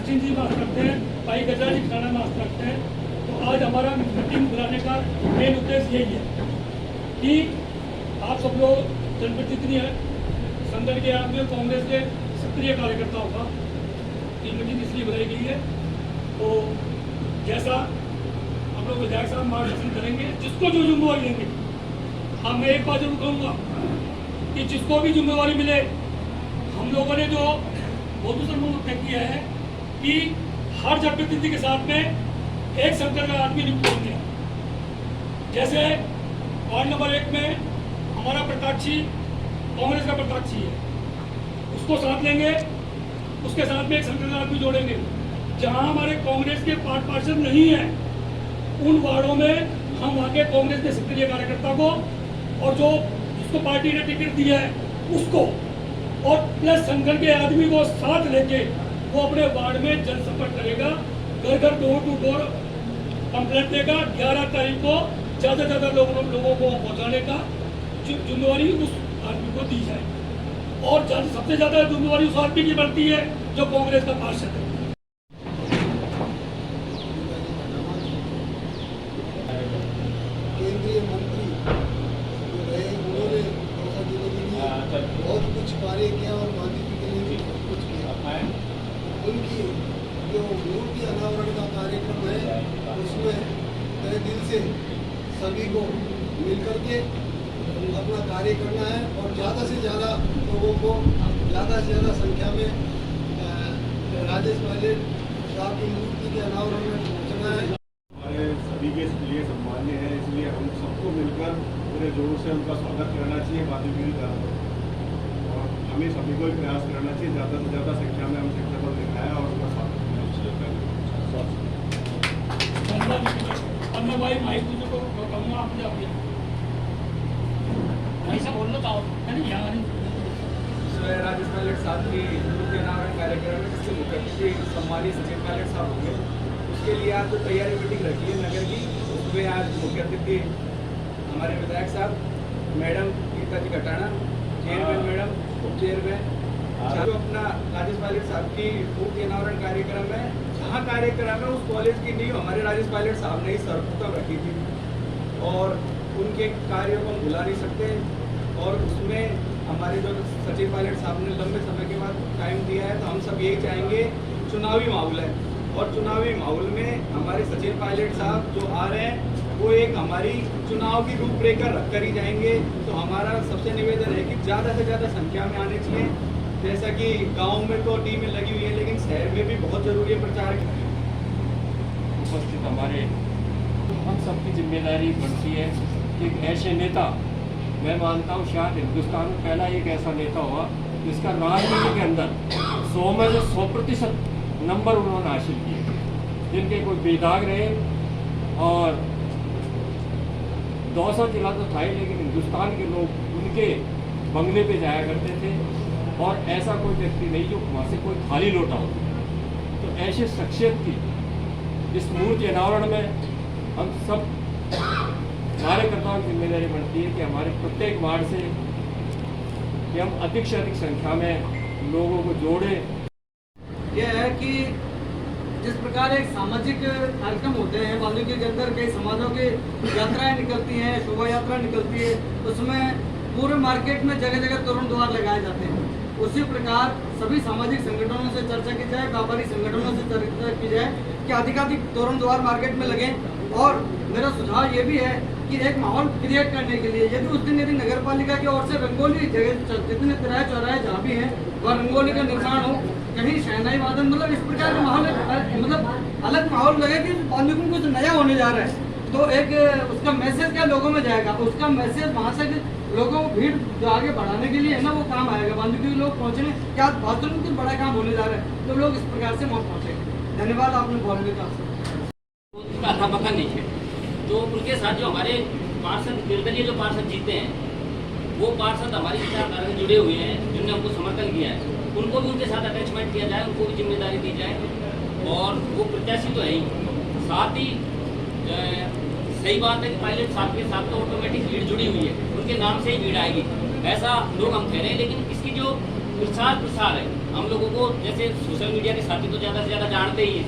Sachin ji mask रखते हैं, भाई गजरा जी खाना मास्क रखते हैं। तो आज हमारा मीटिंग बुलाने का मेन उद्देश्य यही है कि आप सब लोग जनप्रतिनिधि हैं, संगठन के आदमी और कांग्रेस के सक्रिय कार्यकर्ताओं का ये मीटिंग इसलिए बुलाई गई है। तो जैसा हम लोग विधायक साहब मार्गदर्शन करेंगे, जिसको जो जिम्मेवारी देंगे, हाँ मैं एक बात जरूर कहूँगा कि जिसको भी जिम्मेवारी मिले, हम लोगों ने जो बहुत दूसरा तय किया है कि हर जनप्रतिनिधि के साथ में एक संगठन का आदमी नियुक्त होंगे। जैसे वार्ड नंबर 1 में हमारा प्रत्याशी कांग्रेस का प्रत्याशी है, उसको साथ लेंगे, उसके साथ में एक संगठन का आदमी जोड़ेंगे। जहां हमारे कांग्रेस के पार्षद नहीं है, उन वार्डों में हम वहाँ के कांग्रेस के सक्रिय कार्यकर्ता को और जो जिसको पार्टी ने टिकट दिया है उसको और प्लस संगठन के आदमी को साथ लेके वो अपने वार्ड में जनसंपर्क करेगा, घर घर डोर टू डोर कंप्लेंट देगा। 11 तारीख को ज़्यादा से ज़्यादा लोगों को पहुँचाने का जिम्मेवारी उस आदमी को दी जाए। और सबसे ज़्यादा जिम्मेवारी उस आदमी की बनती है जो कांग्रेस का पार्षद है। केंद्रीय मंत्री जो रहे उन्होंने बहुत कुछ कार्य किया और गांधी के लिए भी बहुत कुछ किया। उनकी जो मूर्ति अनावरण का कार्यक्रम है उसमें तहे दिल से सभी को मिलकर के अपना कार्य करना है और ज़्यादा से ज़्यादा लोगों को ज़्यादा से ज़्यादा संख्या में राजेश पायलट साहब की मूर्ति के अनावरण में पहुँचना है। हमारे सभी के लिए सम्मान्य है, इसलिए हम सबको मिलकर पूरे जोर से उनका स्वागत करना चाहिए बादीगिरी का। और हमें सभी को प्रयास करना चाहिए ज़्यादा से ज़्यादा संख्या में हम सेक्टर पर दिखाएं और उनका स्वागत करना राजेश पायलट साहब की मूर्ति अनावरण कार्यक्रम में जिससे मुख्य अतिथि सम्मानित सचिन पायलट साहब होंगे, उसके लिए आज जो तैयारी मीटिंग रखी है नगर की, उसमें आज मुख्य अतिथि हमारे विधायक साहब, मैडम गीता जी कटाना, चेयरमैन मैडम, उप चेयरमैन, जो अपना राजेश पायलट साहब की मूर्ति अनावरण कार्यक्रम है, जहाँ कार्यक्रम है उस कॉलेज की नींव हमारे राजेश पायलट साहब ने ही सर्वप्रथम रखी थी और उनके कार्यों को हम भुला नहीं सकते। और उसमें हमारे जो सचिन पायलट साहब ने लंबे समय के बाद टाइम दिया है, तो हम सब यही चाहेंगे, चुनावी माहौल है और चुनावी माहौल में हमारे सचिन पायलट साहब जो आ रहे हैं वो एक हमारी चुनाव की रूपरेखा रख कर ही जाएंगे। तो हमारा सबसे निवेदन है कि ज़्यादा से ज़्यादा संख्या में आने चाहिए। जैसा कि गांव में तो टीमें लगी हुई है, लेकिन शहर में भी बहुत ज़रूरी है प्रचार। उपस्थित हमारे हम सबकी जिम्मेदारी बनती है कि ऐसे नेता, मैं मानता हूँ शायद हिंदुस्तान में पहला एक ऐसा नेता हुआ जिसका राजनीति के अंदर 100 में से 100% नंबर उन्होंने हासिल किए, जिनके कोई बेदाग रहे। और 200 जिला तो था ही, लेकिन हिंदुस्तान के लोग उनके बंगले पे जाया करते थे और ऐसा कोई व्यक्ति नहीं जो वहाँ से कोई खाली लौटा हो। तो ऐसे शख्सियत की इस मूर्ति अनावरण में हम सब कार्यकर्ताओं की जिम्मेदारी बनती है कि हमारे प्रत्येक वार्ड से कि हम अधिक से अधिक संख्या में लोगों को जोड़ें। यह है कि जिस प्रकार एक सामाजिक कार्यक्रम होते हैं, वाल्मीकि के अंदर कई समाजों की यात्राएं निकलती हैं, शोभा यात्रा निकलती है, उसमें पूरे मार्केट में जगह जगह तोरण द्वार लगाए जाते हैं। उसी प्रकार सभी सामाजिक संगठनों से चर्चा की जाए, व्यापारी संगठनों से चर्चा की जाए कि अधिकाधिक तोरण द्वार मार्केट में लगें। और मेरा सुझाव ये भी है कि एक माहौल क्रिएट करने के लिए यदि उस दिन नगर पालिका की ओर से रंगोली जगह जितने तिराहे चौराहे जहाँ भी हैं वह रंगोली का निशान हो, कहीं शहनाई वादन, मतलब इस प्रकार का माहौल, मतलब अलग माहौल लगे कि वाल्मीकि कुछ नया होने जा रहा है। तो एक उसका मैसेज क्या लोगों में जाएगा, उसका मैसेज वहाँ से लोगों को भीड़ जो आगे बढ़ाने के लिए है ना वो काम आएगा। वाल्मीकि लोग पहुँचने क्या वास्तव में कुछ बड़ा काम होने जा रहा है, तो लोग इस प्रकार से वहाँ पहुँचेंगे। धन्यवाद आपने बोलने का पता नहीं है। तो उनके साथ जो हमारे पार्षद निर्दलीय जो पार्षद जीते हैं वो पार्षद हमारी विचारधारा से जुड़े हुए हैं, जिन्होंने हमको समर्थन किया है, उनको भी उनके साथ अटैचमेंट किया जाए, उनको भी जिम्मेदारी दी जाए। और वो प्रत्याशी तो है ही, साथ ही सही बात है कि पायलट साहब के साथ तो ऑटोमेटिक भीड़ जुड़ी हुई है, उनके नाम से ही भीड़ आएगी, ऐसा लोग हम कह रहे हैं। लेकिन इसकी जो प्रचार प्रसार है हम लोगों को जैसे सोशल मीडिया के साथी तो ज़्यादा से ज़्यादा जानते ही हैं।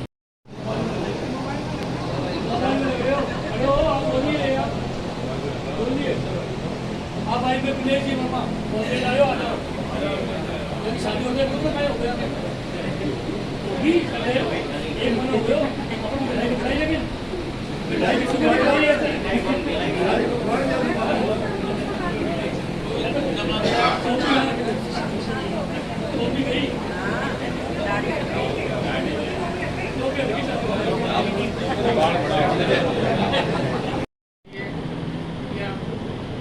हेलो, आप बोलिए, आप बोलिए। आप भाई में प्लीज जी मामा बोलते लाओ, आ जाओ। जब शादी हो गई तो मैं हो गया तो भी एक मन हो गया अपन मिठाई लेकिन मिठाई की सुबह तो भी गई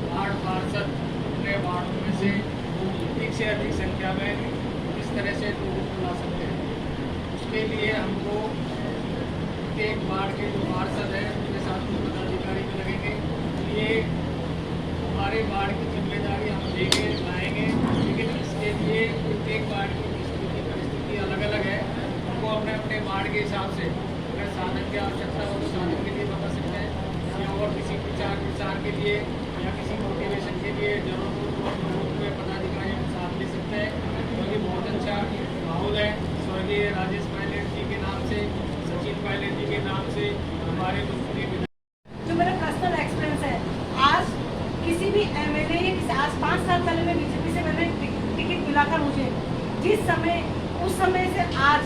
वार्ड पार्षद अपने वार्ड में से अधिक से अधिक संख्या में इस तरह से लोगों को ला सकते हैं। उसके लिए हमको प्रत्येक वार्ड के जो पार्षद हैं उनके साथ में पदाधिकारी भी लगेंगे। ये हमारे वार्ड की जिम्मेदारी हम लेंगे लाएंगे, लेकिन इसके लिए प्रत्येक वार्ड की परिस्थिति अलग अलग है। हमको अपने अपने वार्ड के हिसाब से अगर साधन की आवश्यकता हो तो साधन के लिए बता सकते हैं, या और किसी प्रचार के लिए या किसी मोटिवेशन के लिए जरूरत हो तो हम लोग में पदाधिकारी हम साथ ले सकते हैं। तो ये बहुत अच्छा माहौल है। स्वर्गीय राजेश पायलट जी के नाम से, सचिन पायलट जी के नाम से हमारे लोग जो मेरा पर्सनल एक्सपीरियंस है, आज किसी भी एमएलए या किसी आज 5 साल पहले मैं बीजेपी से मैंने टिकट मिला था मुझे, जिस समय उस समय से आज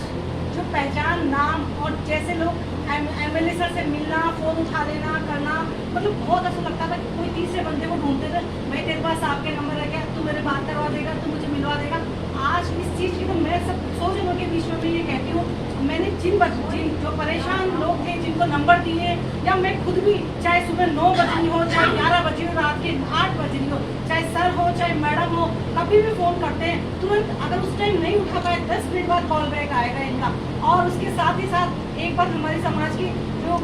जो पहचान नाम और जैसे लोग एमएलए सर से मिलना, फोन उठा लेना करना, मतलब बहुत ऐसा लगता था कि कोई तीसरे बंदे को ढूंढते थे, भाई तेरे पास आपके नंबर है क्या, तू मेरे बात करवा देगा, तू मुझे मिलवा देगा। आज इस चीज़ की तो मैं सब 100 जनों के बीच में भी ये कहती हूँ, मैंने जिन जो परेशान लोग थे जिनको नंबर दिए, या मैं खुद भी चाहे सुबह 9 बजे हो, चाहे 11 बजे हो, रात के 8 बजे हो, चाहे सर हो चाहे मैडम हो, कभी भी फ़ोन करते हैं तुरंत। अगर उस टाइम नहीं उठा पाए 10 मिनट बाद कॉल बैक आएगा इनका। और उसके साथ ही साथ एक बार हमारे समाज की जो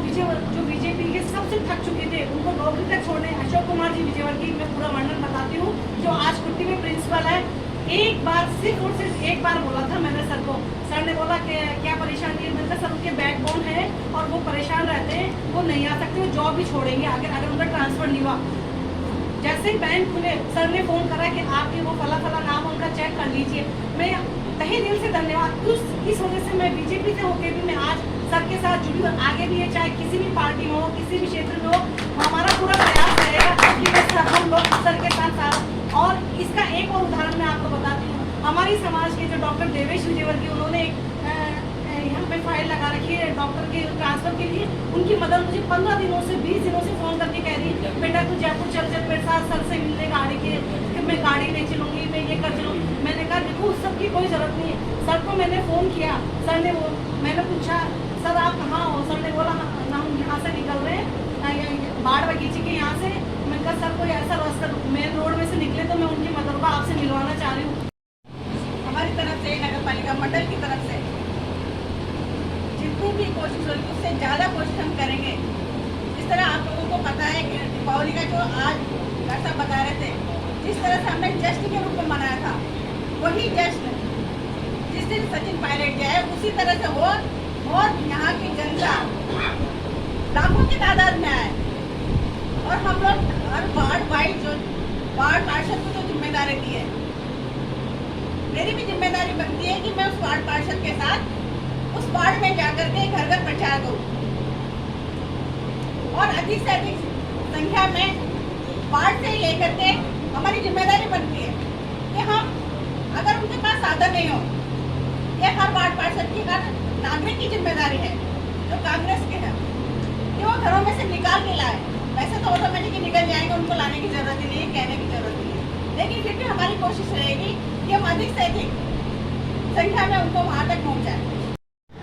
बीजेपी के सबसे थक चुके थे उनको नौकरी तक छोड़ने, अशोक कुमार जी विजयवर्गीय, मैं पूरा वर्णन बताती हूँ, जो आज कुट्टी में प्रिंसिपल है। एक बार सिर्फ और सिर्फ एक बार बोला था मैंने सर को, सर ने बोला कि क्या परेशानी है, मैंने सर उनके बैकबोन है और वो परेशान रहते हैं, वो नहीं आ सकते, वो जॉब भी छोड़ेंगे अगर उनका ट्रांसफर नहीं हुआ। जैसे ही बैंक खुले सर ने फ़ोन करा कि आपके वो फला फला नाम उनका चेक कर लीजिए। मैं तहे दिल से धन्यवाद, इस वजह से मैं बीजेपी से होकर भी मैं आज सर के साथ जुड़ी हूँ। आगे भी है, चाहे किसी भी पार्टी में हो, किसी भी क्षेत्र में हो, हमारा पूरा प्रयास रहेगा कि हम लोग सर के साथ। और इसका एक और उदाहरण मैं आपको बताती हूँ। हमारी समाज के जो डॉक्टर देवेश विजयवर्गीय, उन्होंने यहाँ पे फाइल लगा रखी है डॉक्टर के ट्रांसफर के लिए। उनकी मदर मुझे 15 दिनों से 20 दिनों से फ़ोन करके कह रही, बेटा तू जयपुर चल मेरे साथ, सर से मिलने गाड़ी के, कि मैं गाड़ी नहीं चलूँगी, मैं ये कर चलूँगी। मैंने कहा देखो उस सब की कोई ज़रूरत नहीं है। सर को मैंने फ़ोन किया, सर ने मैंने पूछा सर आप कहाँ हो, सर ने बोला हम यहाँ से निकल रहे हैं बाढ़ बगीचे के यहाँ से। मैंने कहा सर कोई ऐसा रास्ता मेन रोड में से निकले तो मैं उनकी मदर को आपसे मिलवाना चाह रही हूँ। हमारी तरफ से नगर पालिका मंडल की तरफ से जितनी भी कोशिश होगी उससे ज़्यादा कोशिश हम करेंगे। जिस तरह आप लोगों को पता है कि दीपावली का जो आज डॉक्टर साहब बता रहे थे, जिस तरह से हमने जश्न के रूप में मनाया था, वही जश्न जिस दिन सचिन पायलट गया है उसी तरह से हो, और यहाँ की जनता लाखों की तादाद में आए। और हम लोग हर वार्ड वाइज जो वार्ड पार्षद को तो जिम्मेदारी दी है, मेरी भी जिम्मेदारी बनती है कि मैं उस वार्ड पार्षद के साथ उस वार्ड में जाकर के घर घर प्रचार करूं, और अधिक से अधिक संख्या में वार्ड से लेकर के हमारी जिम्मेदारी बनती है कि हम अगर उनके पास साधन नहीं हो, ये हर वार्ड पार्षद की हर नागरिक की जिम्मेदारी है जो कांग्रेस के है कि वो घरों में से निकाल के लाए। वैसे तो ऑटोमेटिक निकल जाएंगे, उनको लाने की जरूरत ही नहीं है, कहने की जरूरत नहीं है, लेकिन फिर भी हमारी कोशिश रहेगी कि हम अधिक से अधिक संख्या में उनको वहाँ तक पहुँचाएं।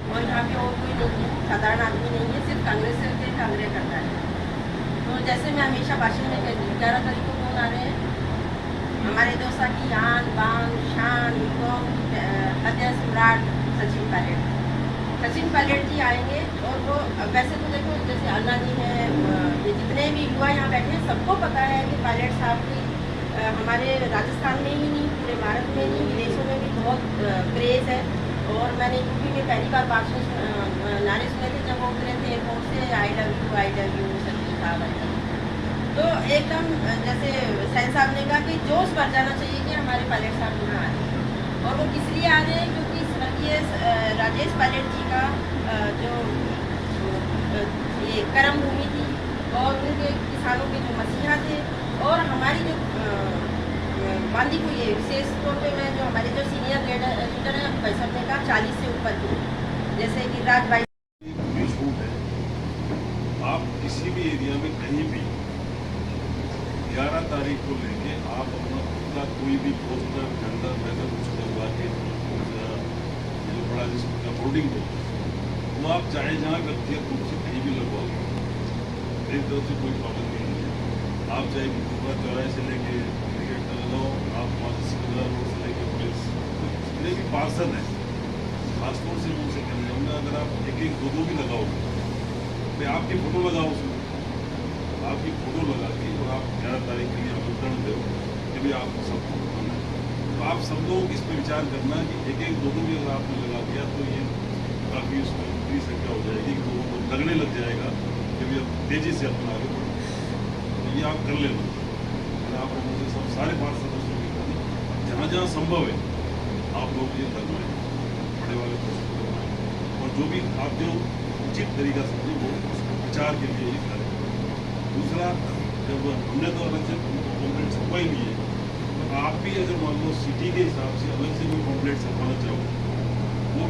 और यहाँ पे और कोई नहीं है, साधारण आदमी नहीं है, सिर्फ कांग्रेस से कांग्रेस करता है। तो जैसे मैं हमेशा भाषण में कहती हूँ 11 तारीख को कौन आ रहे हैं, हमारे दोसा की आन बान शान हत्या सम्राट सचिन पायलट। सचिन पायलट जी आएंगे और वो वैसे तो देखो जैसे अन्ना जी हैं, ये जितने भी युवा यहाँ बैठे हैं सबको पता है कि पायलट साहब की हमारे राजस्थान में ही नहीं पूरे भारत में नहीं विदेशों में भी बहुत क्रेज़ है। और मैंने यूपी में पहली बार भाषण नारे सुने थे जब वो उतरे थे एयरपोर्ट से, आई लव यू सचिन साहब। तो एकदम जैसे सैन साहब ने कहा कि जोश भर जाना चाहिए कि हमारे पायलट साहब यहाँ आए। और वो किस लिए आ रहे हैं, क्योंकि स्वर्गीय राजेश पायलट जी का जो ये कर्म भूमि थी और उनके किसानों के जो मसीहा थे, और हमारी जो बांदी को ये विशेष तौर पे मैं जो हमारे जो सीनियर लीडर हैं पैसठ का 40 से ऊपर के, जैसे कि राज भाई छूट है। आप किसी भी एरिया में कहीं भी 11 तारीख को लेके आप अपना खुद का कोई भी पोस्टर झंडा बैनर कुछ लगवा के जो बड़ा जिसका बोर्डिंग हो, वो आप चाहे जहाँ व्यक्तिगत रूप से कहीं भी लगवाओ, मेरी तरफ से कोई प्रॉब्लम नहीं है। आप चाहे गुरुद्वारा चौराहे से लेके क्रिकेट का लगाओ, आप वहाँ से सिकंदरा रोड से लेके पुलिस जितने भी पार्षद हैं, खासतौर से उनसे कहना चाहूँगा, अगर आप एक एक दो भी लगाओगे, मैं आपकी फ़ोटो लगाओ उसमें, आपकी फ़ोटो लगा के और आप 11 तारीख के लिए आमंत्रण दो कि भाई आपको सबको आना है। तो आप सब लोग इस पर विचार करना कि एक एक दो भी अगर आपने लगा दिया तो ये काफ़ी उसमें पूरी संख्या हो जाएगी, लोगों को लगने लग जाएगा कि भाई अब तेज़ी से अपना आगे बढ़ो। तो ये आप कर लेना। मैं आप लोगों से सब सारे पार्ट सदस्यों की कहना, जहाँ जहाँ संभव है आप लोग ये लगवाएं, बड़े वाले पोस्टर लगवाएं, और जो भी आप जो उचित तरीका समझे वो उसको विचार के लिए ये करें। दूसरा, जब हमने तो अलग से कॉम्प्लेट छपवा ही नहीं है, तो आप भी अगर मान लो सिटी के हिसाब से अलग से कोई कॉम्प्लेट छपवाना चाहो